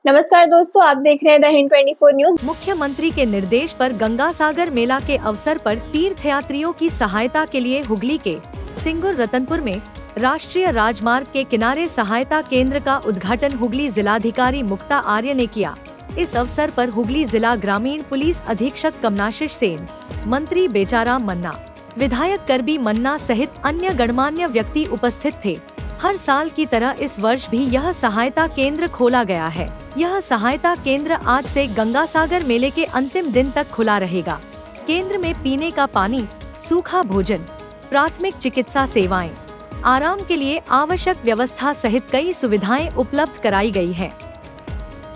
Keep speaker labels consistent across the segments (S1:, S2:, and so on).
S1: नमस्कार दोस्तों, आप देख रहे हैं द हिंद 24 न्यूज।
S2: मुख्यमंत्री के निर्देश पर गंगा सागर मेला के अवसर पर तीर्थयात्रियों की सहायता के लिए हुगली के सिंगुर रतनपुर में राष्ट्रीय राजमार्ग के किनारे सहायता केंद्र का उद्घाटन हुगली जिलाधिकारी मुक्ता आर्य ने किया। इस अवसर पर हुगली जिला ग्रामीण पुलिस अधीक्षक कमलाशीष सेन, मंत्री बेचाराम मन्ना, विधायक करबी मन्ना सहित अन्य गणमान्य व्यक्ति उपस्थित थे। हर साल की तरह इस वर्ष भी यह सहायता केंद्र खोला गया है। यह सहायता केंद्र आज से गंगा सागर मेले के अंतिम दिन तक खुला रहेगा। केंद्र में पीने का पानी, सूखा भोजन, प्राथमिक चिकित्सा सेवाएं, आराम के लिए आवश्यक व्यवस्था सहित कई सुविधाएं उपलब्ध कराई गई है।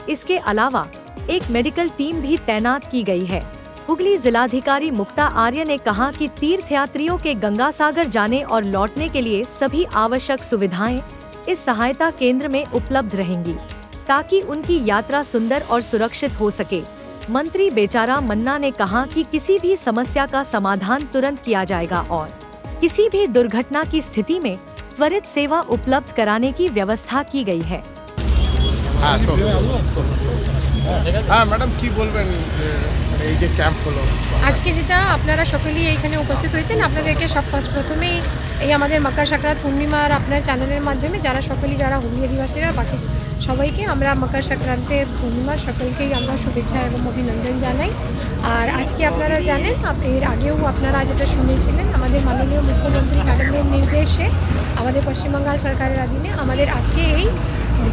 S2: इसके अलावा एक मेडिकल टीम भी तैनात की गई है। हुगली जिलाधिकारी मुक्ता आर्य ने कहा कि तीर्थयात्रियों के गंगा सागर जाने और लौटने के लिए सभी आवश्यक सुविधाएं इस सहायता केंद्र में उपलब्ध रहेंगी, ताकि उनकी यात्रा सुंदर और सुरक्षित हो सके। मंत्री बेचाराम मन्ना ने कहा कि किसी भी समस्या का समाधान तुरंत किया जाएगा और किसी भी दुर्घटना की स्थिति में त्वरित सेवा उपलब्ध कराने की व्यवस्था की गई है।
S3: ম্যাডাম কি বলবেন এই যে ক্যাম্প হলো
S4: আজকে, যেটা আপনারা সকলেই এইখানে উপস্থিত হয়েছেন, আপনাদেরকে প্রথমেই এই আমাদের মকর সংক্রান্তি পূর্ণিমার আপনার চ্যানেলের মাধ্যমে যারা হুগলি আদিবাসীরা বাকি সবাইকে আমরা মকর সংক্রান্তির পূর্ণিমার সকলকেই আমরা শুভেচ্ছা এবং অভিনন্দন জানাই। আর আজকে আপনারা জানেন, এর আগেও আপনারা যেটা শুনেছিলেন, আমাদের মাননীয় মুখ্যমন্ত্রী ম্যাডামের নির্দেশে আমাদের পশ্চিমবঙ্গ সরকারের অধীনে আমাদের আজকে এই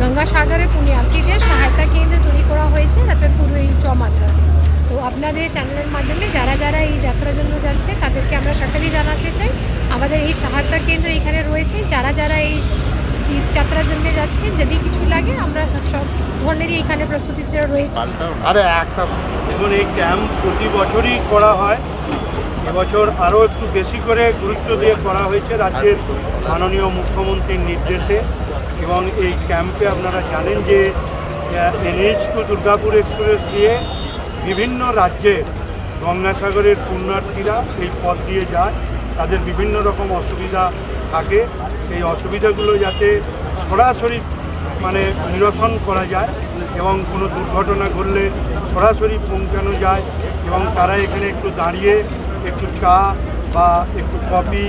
S4: গঙ্গা সাগরের পুণ্যার্থীদের সহায়তা কেন্দ্র তৈরি করা হয়েছে রতনপুর এই চমাত্রাতে। তো আপনাদের চ্যানেলের মাধ্যমে যারা এই যাত্রার জন্য যাচ্ছে তাদেরকে আমরা সকলেই জানাতে চাই, আমাদের এই সহায়তা কেন্দ্র এখানে রয়েছে। যারা এই তীর্থযাত্রার জন্য যাচ্ছেন, যদি কিছু লাগে আমরা সব ধরনেরই এখানে প্রস্তুতিতে রয়েছে।
S5: এবং এই ক্যাম্প প্রতি বছরই করা হয়, এবছর আরও একটু বেশি করে গুরুত্ব দিয়ে করা হয়েছে রাজ্যের মাননীয় মুখ্যমন্ত্রীর নির্দেশে। এবং এই ক্যাম্পে আপনারা জানেন যে NH টু দুর্গাপুর এক্সপ্রেস দিয়ে বিভিন্ন রাজ্যের গঙ্গাসাগরের পুণ্যার্থীরা এই পথ দিয়ে যায়, তাদের বিভিন্ন রকম অসুবিধা থাকে। সেই অসুবিধাগুলো যাতে সরাসরি নিরসন করা যায় এবং কোনো দুর্ঘটনা ঘটলে সরাসরি পৌঁছানো যায় এবং তারা এখানে একটু দাঁড়িয়ে একটু চা বা একটু কফি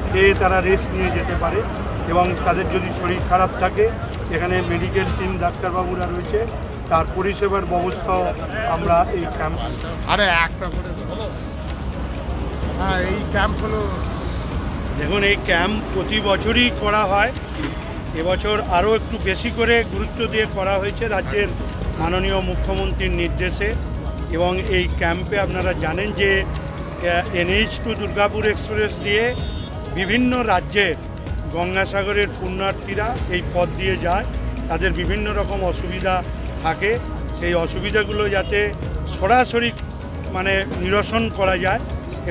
S5: খেয়ে তারা রেস্ট নিয়ে যেতে পারে। এবং তাদের যদি শরীর খারাপ থাকে, এখানে মেডিকেল টিম ডাক্তারবাবুরা রয়েছে, তার পরিষেবার ব্যবস্থাও আমরা এই ক্যাম্প
S3: এই ক্যাম্প হলো।
S5: দেখুন, এই ক্যাম্প প্রতি বছরই করা হয়, এবছর আরও একটু বেশি করে গুরুত্ব দিয়ে করা হয়েছে রাজ্যের মাননীয় মুখ্যমন্ত্রীর নির্দেশে। এবং এই ক্যাম্পে আপনারা জানেন যে NH টু দুর্গাপুর এক্সপ্রেস দিয়ে বিভিন্ন রাজ্যের গঙ্গাসাগরের পুণ্যার্থীরা এই পথ দিয়ে যায়, তাদের বিভিন্ন রকম অসুবিধা থাকে। সেই অসুবিধাগুলো যাতে সরাসরি নিরসন করা যায়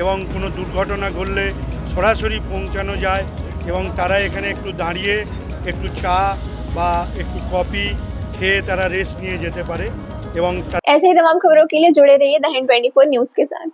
S5: এবং কোনো দুর্ঘটনা ঘটলে সরাসরি পৌঁছানো যায় এবং তারা এখানে একটু দাঁড়িয়ে একটু চা বা একটু কফি খেয়ে তারা রেস্ট নিয়ে যেতে পারে। এবং
S1: ऐसे ही तमाम खबरों के लिए जुड़े रहिए द हिंद 24 न्यूज के साथ।